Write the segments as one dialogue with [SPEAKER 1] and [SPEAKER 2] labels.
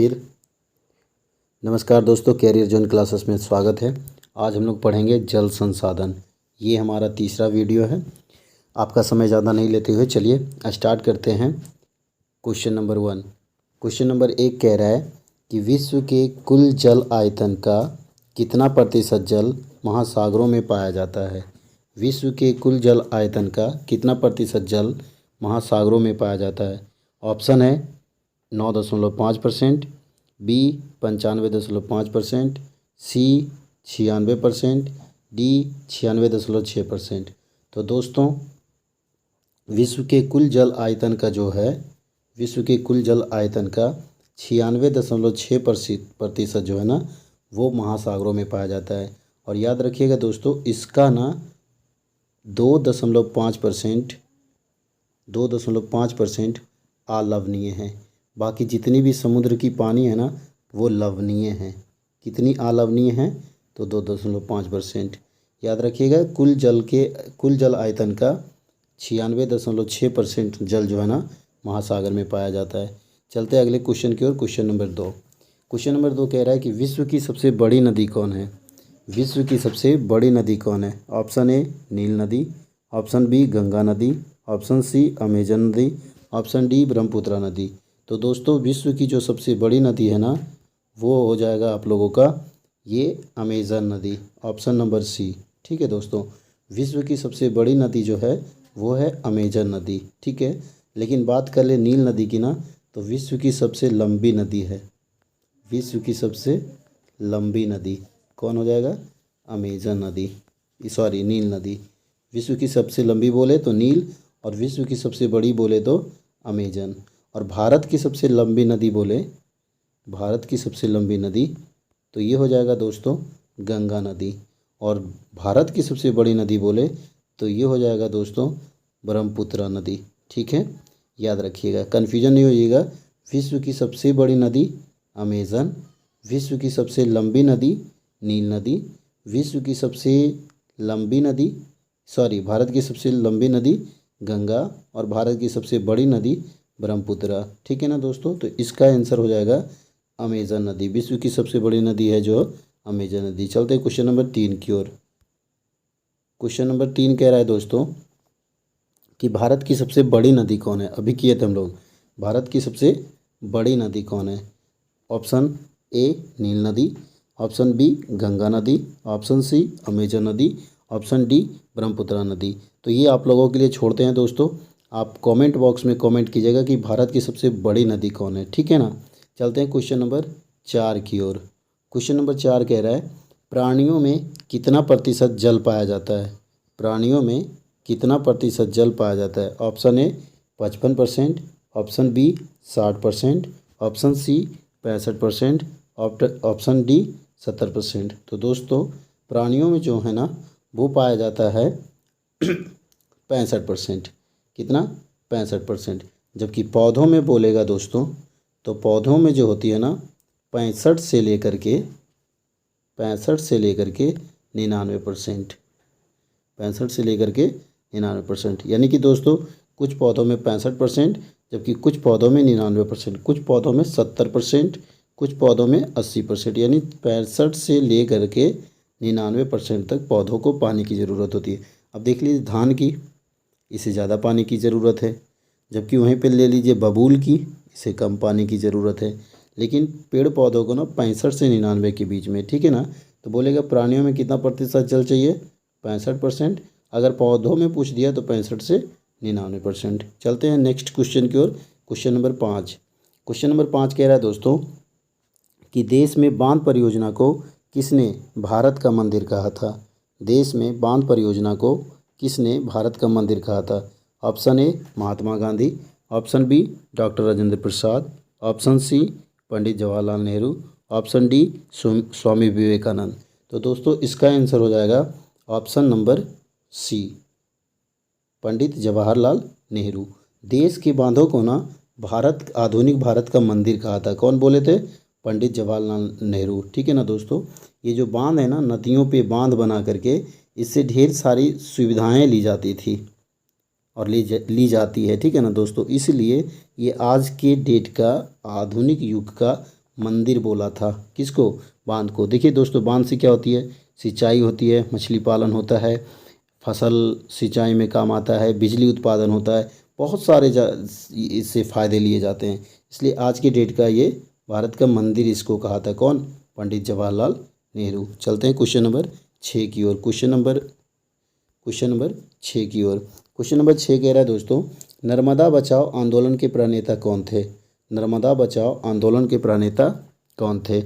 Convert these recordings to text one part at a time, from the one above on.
[SPEAKER 1] फिर नमस्कार दोस्तों, कैरियर जोन क्लासेस में स्वागत है। आज हम लोग पढ़ेंगे जल संसाधन। ये हमारा तीसरा वीडियो है। आपका समय ज़्यादा नहीं लेते हुए चलिए स्टार्ट करते हैं। Question number 1। क्वेश्चन नंबर 1 कह रहा है कि विश्व के कुल जल आयतन का कितना प्रतिशत जल महासागरों में पाया जाता है। विश्व के कुल जल आयतन का कितना प्रतिशत जल महासागरों में पाया जाता है। ऑप्शन है 9.5%, बी 95.5%, सी 96%, डी 96.6%। तो दोस्तों विश्व के कुल जल आयतन का जो है, विश्व के कुल जल आयतन का 96.6% जो है ना, वो महासागरों में पाया जाता है। और याद रखिएगा दोस्तों, इसका ना 2.5% अलवणीय है। बाकी जितनी भी समुद्र की पानी है ना, वो लवणीय है। कितनी अलवणीय है? तो 2.5%। याद रखिएगा, कुल जल आयतन का 96.6% जल जो है ना, महासागर में पाया जाता है। चलते हैं अगले क्वेश्चन की ओर। Question number 2। क्वेश्चन नंबर 2 कह रहा है कि विश्व की सबसे बड़ी नदी कौन है। विश्व की सबसे बड़ी नदी कौन है। ऑप्शन ए नील नदी, ऑप्शन बी गंगा नदी, ऑप्शन सी अमेजन नदी, ऑप्शन डी ब्रह्मपुत्र नदी। तो दोस्तों विश्व की जो सबसे बड़ी नदी है ना, वो हो जाएगा आप लोगों का ये अमेजन नदी, ऑप्शन नंबर सी। ठीक है दोस्तों, विश्व की सबसे बड़ी नदी जो है वो है अमेजन नदी। ठीक है, लेकिन बात कर ले नील नदी की ना, तो विश्व की सबसे लंबी नदी है। विश्व की सबसे लंबी नदी कौन हो जाएगा? अमेजन नदी, सॉरी नील नदी। विश्व की सबसे लंबी बोले तो नील, और विश्व की सबसे बड़ी बोले तो अमेजन। और भारत की सबसे लंबी नदी बोले, भारत की सबसे लंबी नदी तो ये हो जाएगा दोस्तों गंगा नदी। और भारत की सबसे बड़ी नदी बोले तो ये हो जाएगा दोस्तों ब्रह्मपुत्र नदी। ठीक है, याद रखिएगा, कन्फ्यूजन नहीं होइएगा। विश्व की सबसे बड़ी नदी अमेजन, विश्व की सबसे लंबी नदी नील नदी, विश्व की सबसे लंबी नदी भारत की सबसे लंबी नदी गंगा, और भारत की सबसे बड़ी नदी ब्रह्मपुत्र। ठीक है ना दोस्तों, तो इसका आंसर हो जाएगा अमेजन नदी। विश्व की सबसे बड़ी नदी है जो अमेजन नदी। चलते हैं क्वेश्चन नंबर 3 की ओर। क्वेश्चन नंबर 3 कह रहा है दोस्तों कि भारत की सबसे बड़ी नदी कौन है। अभी किए थे हम लोग, भारत की सबसे बड़ी नदी कौन है। ऑप्शन ए नील नदी, ऑप्शन बी गंगा नदी, ऑप्शन सी अमेजन नदी, ऑप्शन डी ब्रह्मपुत्र नदी। तो ये आप लोगों के लिए छोड़ते हैं दोस्तों, आप कमेंट बॉक्स में कमेंट कीजिएगा कि भारत की सबसे बड़ी नदी कौन है। ठीक है ना, चलते हैं क्वेश्चन नंबर 4 की ओर। क्वेश्चन नंबर 4 कह रहा है प्राणियों में कितना प्रतिशत जल पाया जाता है। प्राणियों में कितना प्रतिशत जल पाया जाता है। Option A 55%, option B 60%, option C 65%, option D 70%। तो दोस्तों प्राणियों में जो है ना, वो पाया जाता है 65%। कितना? 65%। जबकि पौधों में बोलेगा दोस्तों, तो पौधों में जो होती है ना 65 से लेकर के 99%। 65 से लेकर के 99%, यानी कि दोस्तों कुछ पौधों में 65%, जबकि कुछ पौधों में 99%, कुछ पौधों में 70%, कुछ पौधों में 80%, यानी 65 से लेकर के 99% तक पौधों को पानी की ज़रूरत होती है। अब देख लीजिए धान की, इसे ज़्यादा पानी की ज़रूरत है, जबकि वहीं पे ले लीजिए बबूल की, इसे कम पानी की ज़रूरत है। लेकिन पेड़ पौधों को ना 65 से 99 के बीच में। ठीक है ना, तो बोलेगा प्राणियों में कितना प्रतिशत जल चाहिए? 65%। अगर पौधों में पूछ दिया तो 65 से 99%। चलते हैं नेक्स्ट क्वेश्चन की ओर। Question number 5। क्वेश्चन नंबर 5 कह रहा है दोस्तों कि देश में बांध परियोजना को किसने भारत का मंदिर कहा था। देश में बांध परियोजना को किसने भारत का मंदिर कहा था। Option A Mahatma Gandhi, option B doctor Rajendra Prasad, option C Pandit Jawaharlal Nehru, option D Swami Vivekananda. तो दोस्तों इसका आंसर हो जाएगा option number C, Pandit Jawaharlal Nehru. देश के बांधों को ना आधुनिक भारत का मंदिर कहा था। कौन बोले थे? पंडित जवाहरलाल नेहरू। ठीक है ना दोस्तों, ये जो बांध है ना, नदियों पे बांध बना करके इससे ढेर सारी सुविधाएं ली जाती थी और ली जाती है। ठीक है ना दोस्तों, इसलिए ये आज के डेट का आधुनिक युग का मंदिर बोला था। किसको? बांध को। देखिए दोस्तों, बांध से क्या होती है? सिंचाई होती है, मछली पालन होता है, फसल सिंचाई में काम आता है, बिजली उत्पादन होता है, बहुत सारे इससे फ़ायदे लिए जाते हैं। इसलिए आज की डेट का ये भारत का मंदिर इसको कहा था। कौन? पंडित जवाहरलाल नेहरू। चलते हैं क्वेश्चन नंबर 6 की ओर। क्वेश्चन नंबर 6 की ओर। क्वेश्चन नंबर 6 कह रहा है दोस्तों, नर्मदा बचाओ आंदोलन के प्रणेता कौन थे? नर्मदा बचाओ आंदोलन के प्रणेता कौन थे?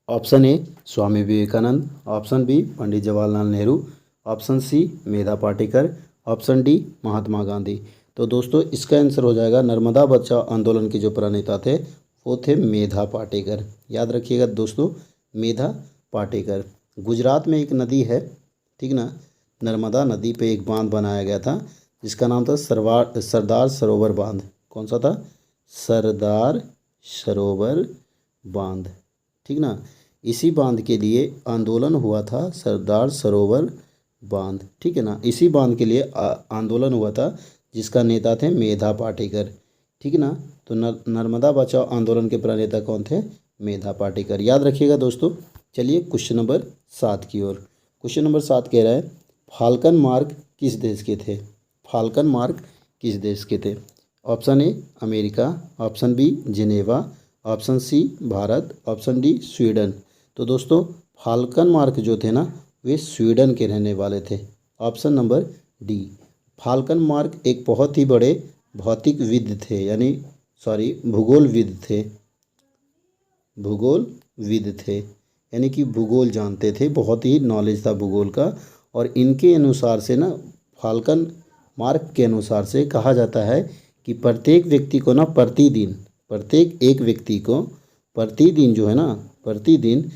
[SPEAKER 1] Option A Swami Vivekananda, option B Pandit Jawaharlal Nehru, option C Medha Patkar, option D Mahatma Gandhi. तो दोस्तों इसका आंसर हो जाएगा नर्मदा बचाओ आंदोलन के जो प्रणेता थे वो थे मेधा पाटेकर। याद रखिएगा दोस्तों, मेधा पाटेकर। गुजरात में एक नदी है, ठीक ना, नर्मदा नदी पे एक बांध बनाया गया था जिसका नाम था सरदार सरोवर बांध। कौन सा था? सरदार सरोवर बांध, ठीक ना। इसी बांध के लिए आंदोलन हुआ था, सरदार सरोवर बांध, ठीक है ना। इसी बांध के लिए आंदोलन हुआ था जिसका नेता थे मेधा पाटेकर, ठीक ना। तो नर्मदा बचाओ आंदोलन के प्रणेता कौन थे? मेधा पाटेकर। याद रखिएगा दोस्तों। चलिए क्वेश्चन नंबर 7 की ओर। क्वेश्चन नंबर 7 कह रहा है, फाल्कन मार्क किस देश के थे? फाल्कन मार्क किस देश के थे? Option A America, option B Geneva, option C Bharat, option D Sweden. तो दोस्तों फाल्कन मार्क जो थे ना वे स्वीडन के रहने वाले थे। Option number D. Falcon mark एक बहुत ही बड़े भौतिकविद थे, भूगोलविद थे। भूगोलविद थे यानी कि भूगोल जानते थे, बहुत ही नॉलेज था भूगोल का। और इनके अनुसार से ना, फाल्कन मार्क के अनुसार से कहा जाता है कि प्रत्येक व्यक्ति को ना प्रत्येक एक व्यक्ति को प्रतिदिन जो है ना, प्रतिदिन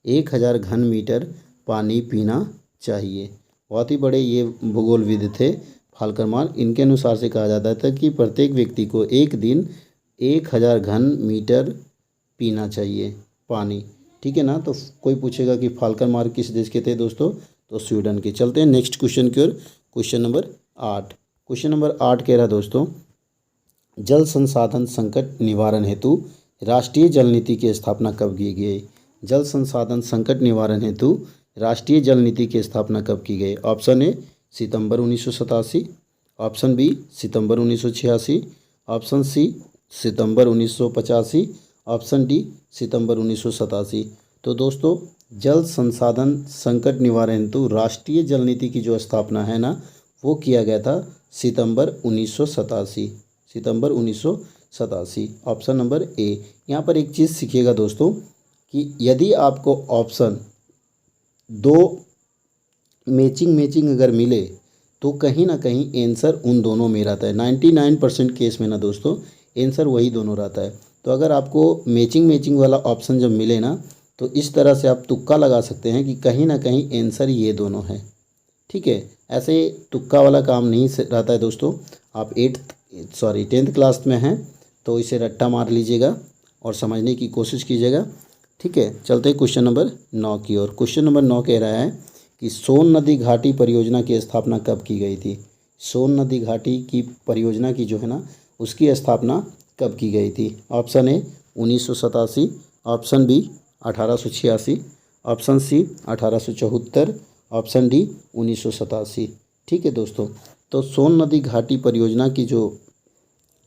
[SPEAKER 1] 1000 घन मीटर पानी पीना चाहिए। बहुत ही बड़े ये भूगोलविद थे फाल्कन मार्क। इनके अनुसार से कहा जाता था कि प्रत्येक व्यक्ति को एक दिन 1000 घन मीटर पीना चाहिए पानी, ठीक है ना। तो कोई पूछेगा कि फाल्कन मार्क किस देश के थे दोस्तों? तो स्वीडन के। चलते हैं नेक्स्ट क्वेश्चन की ओर। Question number 8। क्वेश्चन नंबर 8 कह रहा है दोस्तों, जल संसाधन संकट निवारण हेतु राष्ट्रीय जल नीति की स्थापना कब की गई? जल संसाधन संकट निवारण हेतु राष्ट्रीय जल नीति की स्थापना कब की गई? ऑप्शन ए सितंबर 1987, ऑप्शन बी सितंबर 1986, ऑप्शन सी सितंबर 1985, ऑप्शन डी सितंबर 1987। तो दोस्तों जल संसाधन संकट निवारण हेतु राष्ट्रीय जल नीति की जो स्थापना है ना वो किया गया था सितंबर 1987। सितंबर 1987, ऑप्शन नंबर ए। यहाँ पर एक चीज़ सीखिएगा दोस्तों कि यदि आपको ऑप्शन दो मैचिंग अगर मिले तो कहीं ना कहीं आंसर उन दोनों में रहता है। 99% केस में ना दोस्तों आंसर वही दोनों रहता है। तो अगर आपको मैचिंग वाला ऑप्शन जब मिले ना तो इस तरह से आप तुक्का लगा सकते हैं कि कहीं ना कहीं आंसर ये दोनों है, ठीक है। ऐसे तुक्का वाला काम नहीं रहता है दोस्तों। आप 10th क्लास में हैं तो इसे रट्टा मार लीजिएगा और समझने की कोशिश कीजिएगा, ठीक है। चलते हैं क्वेश्चन नंबर 9 की ओर। क्वेश्चन नंबर 9 कह रहा है कि सोन नदी घाटी परियोजना की स्थापना कब की गई थी? सोन नदी घाटी की परियोजना की जो है ना उसकी स्थापना कब की गई थी? Option A 1987, option B 1886, option C 1874, option D 1987, ठीक है दोस्तों। तो सोन नदी घाटी परियोजना की जो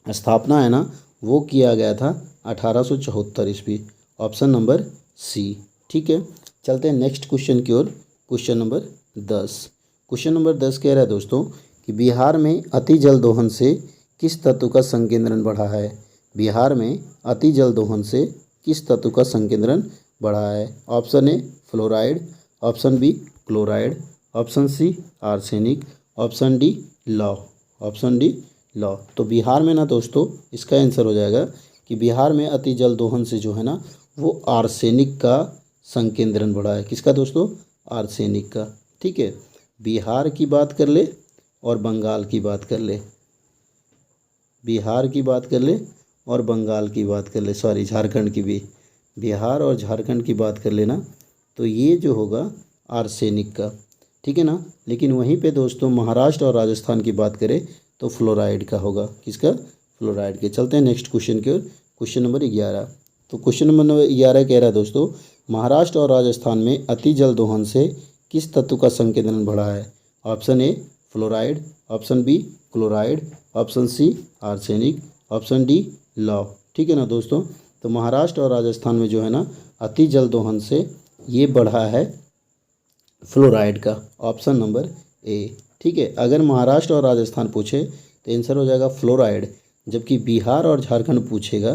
[SPEAKER 1] स्थापना है ना वो किया गया था 1874 ईस्वी, ऑप्शन नंबर सी, ठीक है। चलते हैं नेक्स्ट क्वेश्चन की ओर। Question number 10। क्वेश्चन नंबर 10 कह रहा है दोस्तों कि बिहार में अति जल दोहन से किस तत्व का संकेंद्रण बढ़ा है? बिहार में अति जल दोहन से किस तत्व का संकेंद्रण बढ़ा है? Option A fluoride, option B chloride, option C arsenic, option D लौ, ऑप्शन डी लौ। तो बिहार में ना दोस्तों इसका आंसर हो जाएगा कि बिहार में अति जल दोहन से जो है ना वो आर्सेनिक का संकेंद्रण बढ़ा है। किसका दोस्तों? आर्सेनिक का, ठीक है। बिहार की बात कर ले और बंगाल की बात कर ले, बिहार की बात कर ले और बंगाल की बात कर ले, झारखंड की भी, बिहार और झारखंड की बात कर लेना तो ये जो होगा आर्सेनिक का, ठीक है ना। लेकिन वहीं पे दोस्तों महाराष्ट्र और राजस्थान की बात करें तो फ्लोराइड का होगा। किसका? फ्लोराइड के। चलते हैं नेक्स्ट क्वेश्चन की ओर, क्वेश्चन नंबर 11। तो क्वेश्चन नंबर 11 कह रहा है दोस्तों, महाराष्ट्र और राजस्थान में अति जल दोहन से किस तत्व का संकेंद्रण बढ़ा है? Option A fluoride, option B chloride, option C arsenic, option D लौह। ठीक है ना दोस्तों, तो महाराष्ट्र और राजस्थान में जो है ना अति जल दोहन से ये बढ़ा है फ्लोराइड का, ऑप्शन नंबर ए। ठीक है, अगर महाराष्ट्र और राजस्थान पूछे तो आंसर हो जाएगा फ्लोराइड, जबकि बिहार और झारखंड पूछेगा,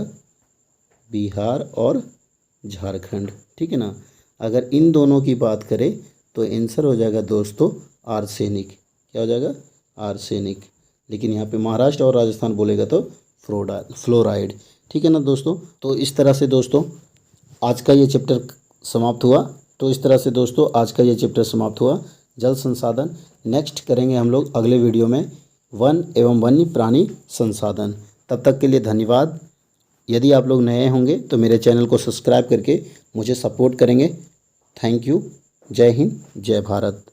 [SPEAKER 1] बिहार और झारखंड। ठीक है ना, अगर इन दोनों की बात करें तो आंसर हो जाएगा दोस्तों आर्सेनिक। क्या हो जाएगा? आर्सेनिक। लेकिन यहाँ पे महाराष्ट्र और राजस्थान बोलेगा तो फ्लोराइड। ठीक है ना दोस्तों, तो इस तरह से दोस्तों आज का ये चैप्टर समाप्त हुआ। जल संसाधन। नेक्स्ट करेंगे हम लोग अगले वीडियो में वन एवं वन्य प्राणी संसाधन। तब तक के लिए धन्यवाद। यदि आप लोग नए होंगे तो मेरे चैनल को सब्सक्राइब करके मुझे सपोर्ट करेंगे। Thank you. जय हिंद, जय भारत।